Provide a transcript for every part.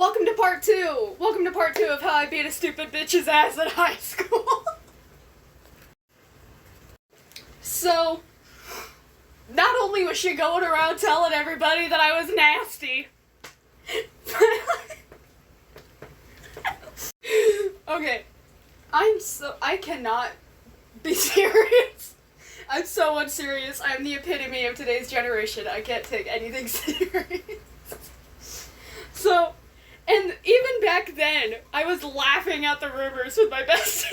Welcome to part two! Welcome to part two of how I beat a stupid bitch's ass in high school. So, not only was she going around telling everybody that I was nasty, okay, I cannot be serious. I'm so unserious. I'm the epitome of today's generation. I can't take anything serious. So, and even back then, I was laughing at the rumors with my bestie.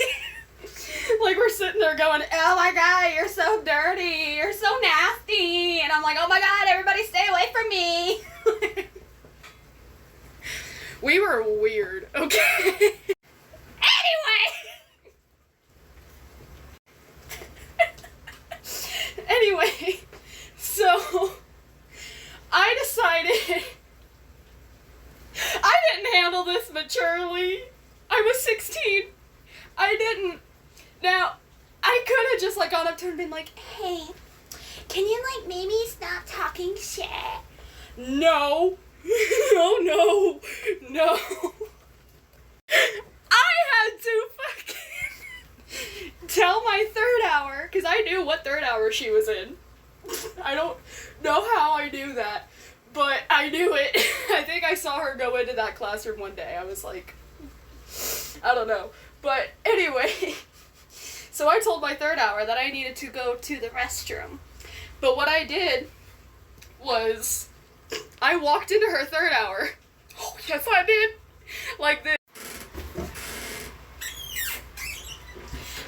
Like, we're sitting there going, oh my god, you're so dirty, you're so nasty. And I'm like, oh my god, everybody stay away from me. We were weird, okay? Anyway, so I decided I didn't handle this maturely. I was 16. I didn't. Now, I could have just gone up to her and been like, hey, can you maybe stop talking shit? No. No. I had to fucking tell my third hour, because I knew what third hour she was in. I don't know how I knew that, but I knew it. I think I saw her go into that classroom one day. I was like, I don't know. But anyway, so I told my third hour that I needed to go to the restroom. But what I did was, I walked into her third hour. Oh, yes I did. Like this.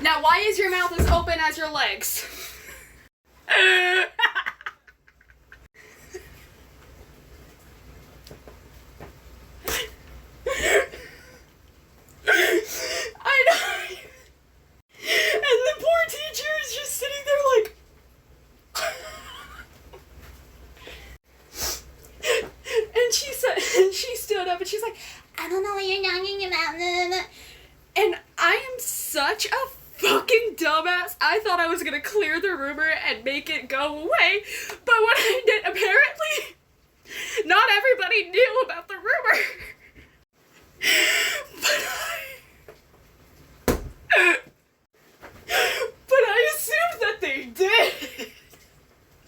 Now, why is your mouth as open as your legs? I know. And the poor teacher is just sitting there like... And she stood up and she's like, I don't know what you're talking about. And I am such a fucking dumbass. I thought I was gonna clear the rumor and make it go away, but what I did, apparently, not everybody knew about the rumor. But I assumed that they did.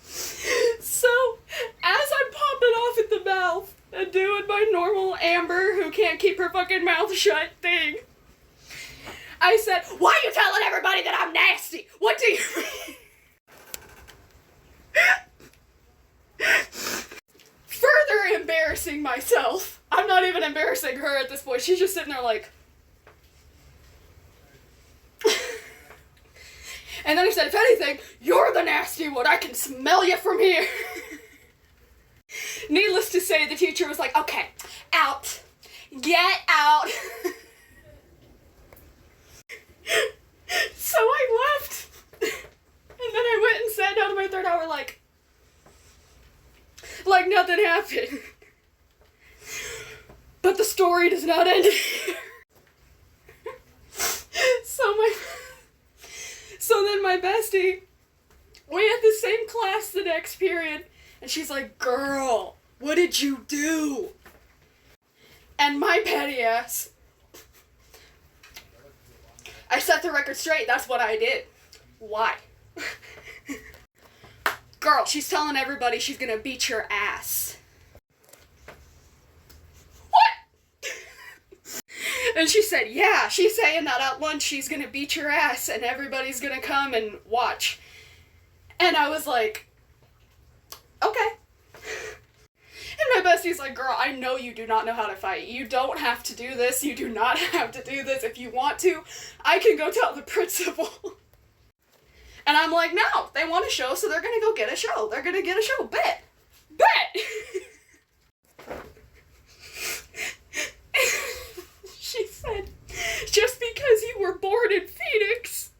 So, as I'm popping off at the mouth and doing my normal Amber who can't keep her fucking mouth shut thing, I said, why are you telling everybody that I'm nasty? What do you mean? Further embarrassing myself. I'm not even embarrassing her at this point. She's just sitting there like... And then I said, if anything, you're the nasty one. I can smell you from here. Needless to say, the teacher was like, okay, out. Get out. So I left. And then I went and sat down to my third hour like nothing happened. But the story does not end here. So then my bestie, we had the same class the next period, and she's like, girl, what did you do? And my petty ass, I set the record straight, that's what I did. Why? Girl, she's telling everybody she's gonna beat your ass. What? And she said, yeah, she's saying that at lunch she's gonna beat your ass and everybody's gonna come and watch. And I was like, okay. And my bestie's like, girl, I know you do not know how to fight. You don't have to do this. You do not have to do this. If you want to, I can go tell the principal. And I'm like, no, they want a show, so they're gonna go get a show. They're gonna get a show. Bet. She said, just because you were born in Phoenix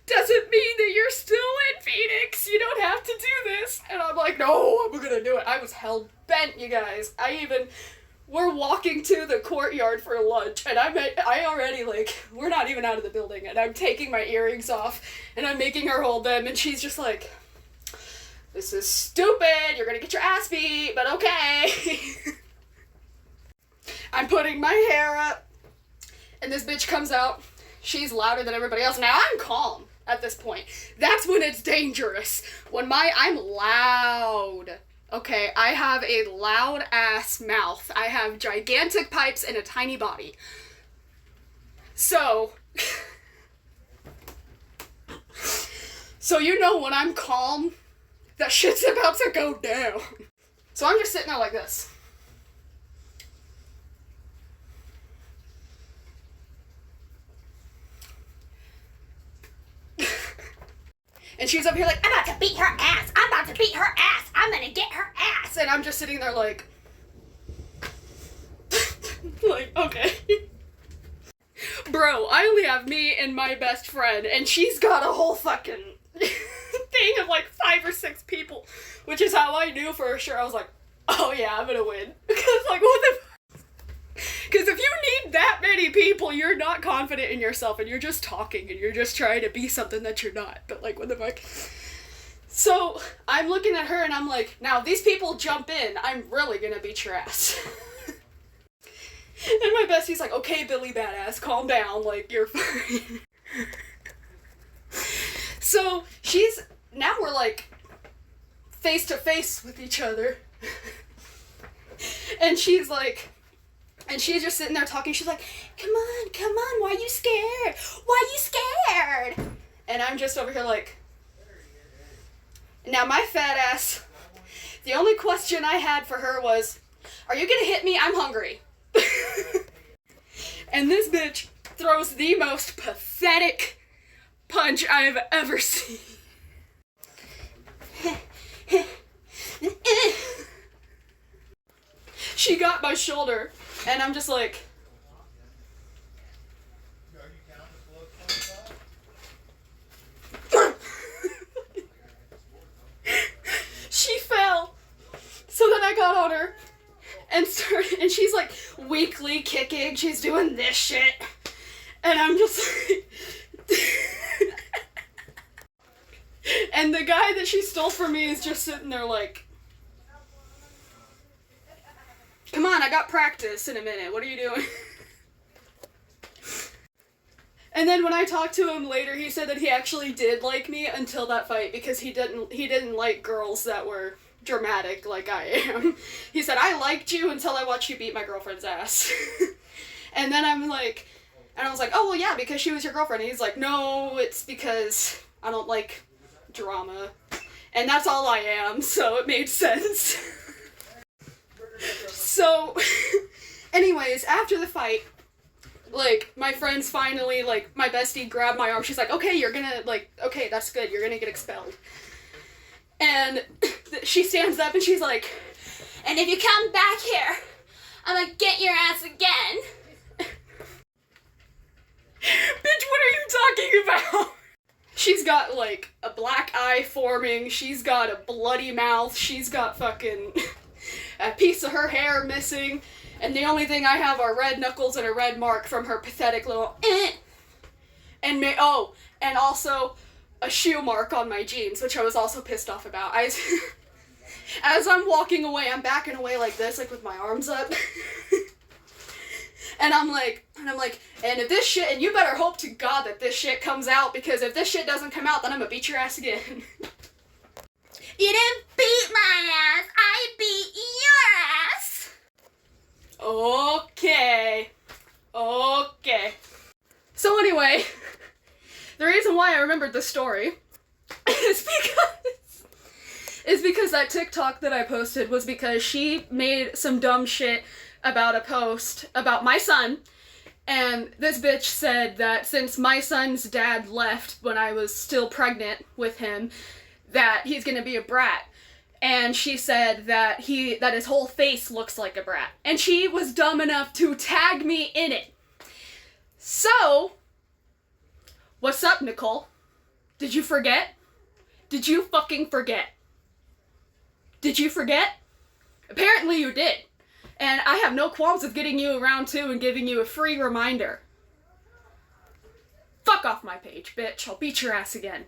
doesn't mean that you're still in Phoenix. You don't have to do this. And I'm like, no, I'm gonna do it. I was hell-bent, you guys. We're walking to the courtyard for lunch, and I already, we're not even out of the building, and I'm taking my earrings off, and I'm making her hold them, and she's just like, this is stupid, you're gonna get your ass beat, but okay. I'm putting my hair up, and this bitch comes out. She's louder than everybody else. Now, I'm calm at this point. That's when it's dangerous. I'm loud. Okay, I have a loud ass mouth. I have gigantic pipes and a tiny body. So you know when I'm calm, that shit's about to go down. So I'm just sitting there like this. And she's up here like, I'm about to beat her ass. I'm about to beat her ass. I'm gonna get her ass. And I'm just sitting there like, like, okay. Bro, I only have me and my best friend, and she's got a whole fucking thing of like 5 or 6 people, which is how I knew for sure. I was like, oh yeah, I'm gonna win. Because like, what the Because if you need that many people, you're not confident in yourself, and you're just talking, and you're just trying to be something that you're not. But like, what the fuck? So I'm looking at her, and I'm like, now if these people jump in, I'm really gonna beat your ass. And my bestie's like, okay, Billy Badass, calm down, like, you're fine. So now we're like face to face with each other. And she's just sitting there talking. She's like, come on, why you scared? Why you scared? And I'm just over here like, now my fat ass, the only question I had for her was, are you gonna hit me? I'm hungry. And this bitch throws the most pathetic punch I have ever seen. She got my shoulder, and I'm just like, she fell. So then I got on her and she's like weakly kicking, she's doing this shit, and I'm just like, and the guy that she stole from me is just sitting there like, come on, I got practice in a minute, what are you doing? And then when I talked to him later, he said that he actually did like me until that fight, because he didn't like girls that were dramatic like I am. He said, I liked you until I watched you beat my girlfriend's ass. And then I was like, oh well yeah, because she was your girlfriend. And he's like, no, it's because I don't like drama. And that's all I am, so it made sense. So, anyways, after the fight, like, my friends finally, like, my bestie grabbed my arm. She's like, okay, you're gonna, like, okay, that's good. You're gonna get expelled. And she stands up and she's like, and if you come back here, I'm gonna get your ass again. Bitch, what are you talking about? She's got, like, a black eye forming. She's got a bloody mouth. She's got fucking a piece of her hair missing. And the only thing I have are red knuckles and a red mark from her pathetic little and also a shoe mark on my jeans, which I was also pissed off about. As I'm walking away, I'm backing away like this, like with my arms up. And I'm like, and if this shit, and you better hope to God that this shit comes out, because if this shit doesn't come out, then I'm gonna beat your ass again. You didn't beat my ass, I beat your ass! Okay. So anyway, the reason why I remembered this story is because that TikTok that I posted was because she made some dumb shit about a post about my son, and this bitch said that since my son's dad left when I was still pregnant with him, that he's gonna be a brat. And she said that his whole face looks like a brat. And she was dumb enough to tag me in it. So, what's up, Nicole? Did you forget? Did you fucking forget? Did you forget? Apparently you did. And I have no qualms with getting you around too and giving you a free reminder. Fuck off my page, bitch. I'll beat your ass again.